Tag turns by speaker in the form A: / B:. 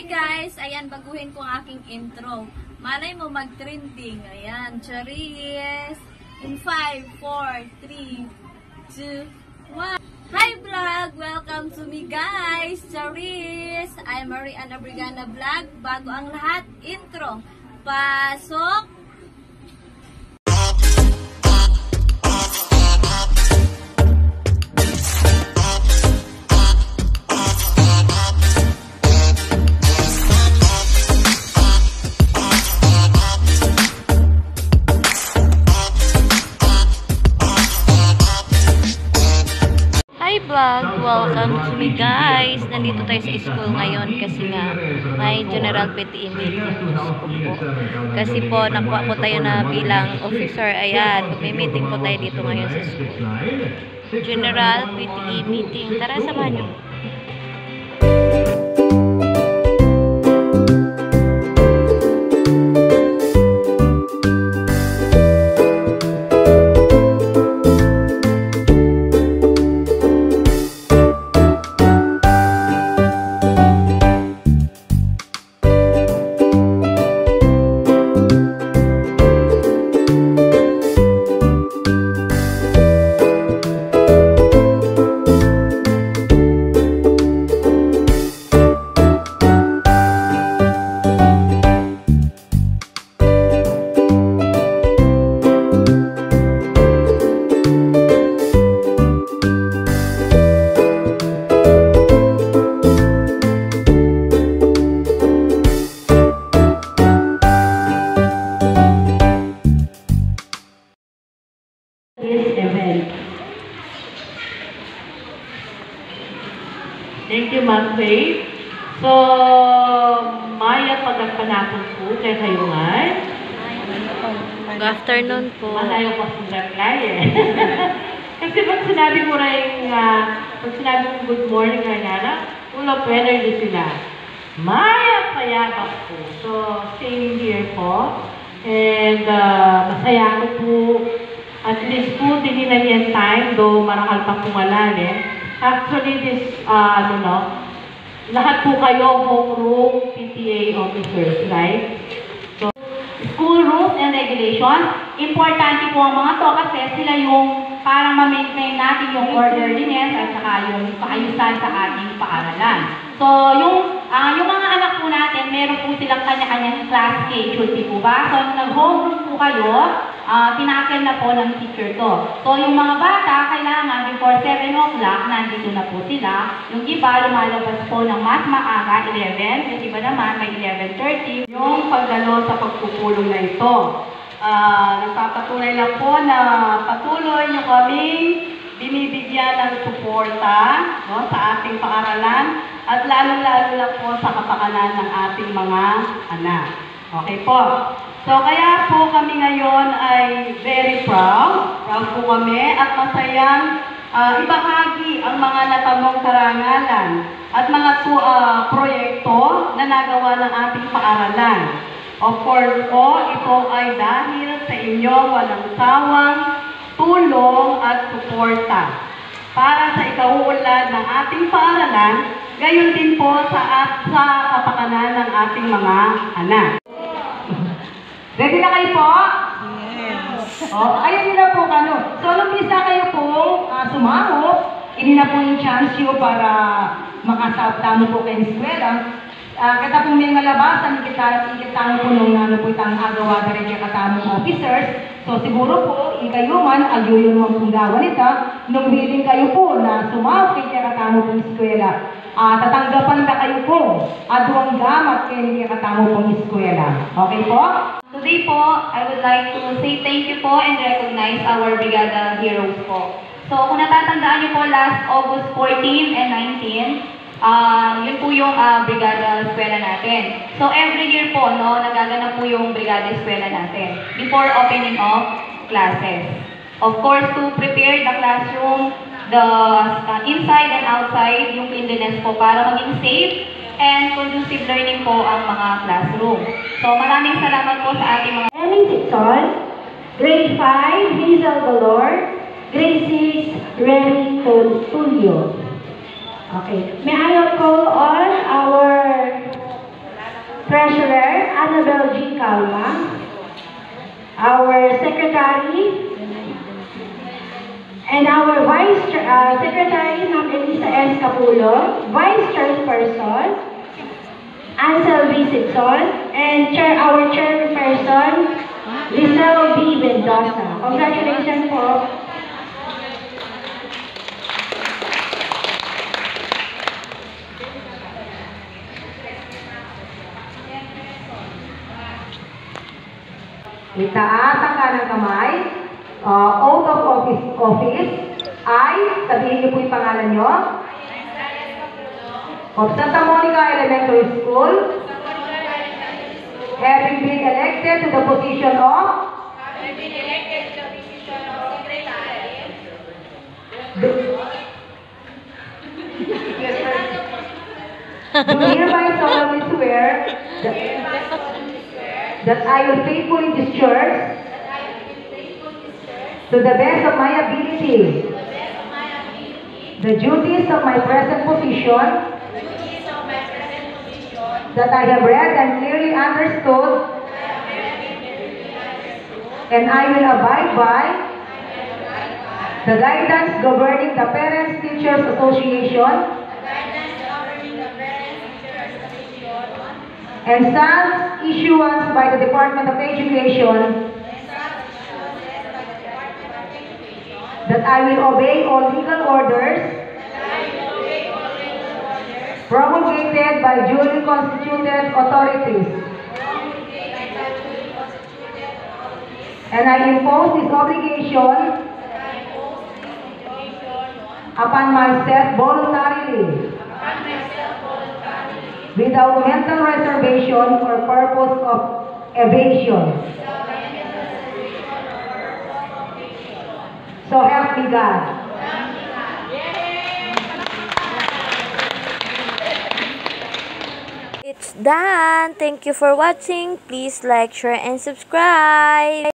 A: guys! Ayan, baguhin ko ang aking intro. Malay mo mag-trending. Ayan, charis! In 5, 4, 3, 2, 1. Hi vlog! Welcome to me guys! Charis! I'm Marian Abrigana Vlog. Bago ang lahat, intro. Pasok! Vlog, welcome to me guys. Nandito tayo sa school ngayon kasi nga may general PTE meeting kasi po nakuha po tayo na bilang officer. Ayan, may meeting po tayo dito ngayon sa school. General PTE meeting. Tara, samahan nyo.
B: Thank you, Ma'am Faith. So, Maya, pagkapanapon po kay kayo nga.
A: Good afternoon po.
B: Malayo pa sa reply eh. Kasi pag sinabi mo rin, pag sinabi mo good morning kay Nana, full of energy sila. Maya, payabak po. So, same here po. And masaya ko po. At least po, tininan yan time, though marakal pa pumalan eh. Actually, this, lahat po kayo homeroom PTA officers, right? So, school rules and regulations, importante po ang mga to kasi sila yung para ma-maintain natin yung orderliness at saka yung kaayusan sa ating paaralan. So, yung mga anak po natin, meron po silang kanya-kanyang class schedule, di po ba? So, nag-homeroom po kayo, tinakil na po ng teacher to. So, yung mga bata, kailangan before 7 o'clock, nandito na po sila. Yung iba, lumalabas po ng mas maaga, 11. Yung iba naman, may 11:30. Yung pagdalo sa pagpupulong na ito. Nagpapatunay lang po na patuloy nyo kaming binibigyan ng suporta sa ating paaralan at lalo-lalo na po sa kapakanan ng ating mga anak. Okay po. So, kaya po kami ngayon ay very proud. Proud po kami at masayang ibahagi ang mga natanong karangalan at mga proyekto na nagawa ng ating paaralan. Of course po, ito ay dahil sa inyong walang sawang tulong at suporta para sa ikauunlad ng ating paaralan, gayon din po sa kapakanan ng ating mga anak. Ready na kayo po? Yes. Ayun na po So, lumpisa kayo po sumahop. Hindi na po yung chance nyo para makasabtamo po kayo ng eskwela. Kita po may malabasan, ikitang po nung po itang agawa na rin katamong officers. So, siguro po, kayo man, agyuyon mo pong gawa nita, nung willing kayo po na sumahop kayo katamo pong eskwela. Tatanggapan na kayo po, aduang gamat kayo katamo pong eskwela. Okay po?
C: Today po, I would like to say thank you po and recognize our Brigada Heroes po. So, kung natatandaan niyo po last August 14 and 19, yun po yung Brigada Eskwela natin. So, every year po, nagaganap po yung Brigada Eskwela natin before opening of classes. Of course, to prepare the classroom, the inside and outside, yung cleanliness po para maging safe and conducive learning po ang mga classroom. So, maraming salamat po sa ating mga
D: Emmy Dixon, Grade 5, Hazel Galor, Grade 6, Remy Tulio. Okay. May I call on our Annabelle G. Calma, our secretary, and our vice secretary, Ma'am Elisa S. Capulo, vice chairperson, Ansel V. Sitson, and our chairperson, Lizelle B. Mendoza. Congratulations po.
E: Itaas ang kanang kamay. Oath of office. I, sabihin niyo po yung pangalan niyo. Of Santa Monica Elementary School. Having been elected to the position of. Do hereby solemnly swear that I will faithfully discharge to the best of my ability the duties of my present position that I have read and clearly understood, and I will abide by the guidance governing the Parents Teachers Association and such issuance by the Department of Education, that I will obey all legal orders promulgated by duly constituted authorities, and I impose this obligation upon myself voluntarily, without mental reservation or purpose of evasion. So help me God.
F: It's done. Thank you for watching. Please like, share, and subscribe.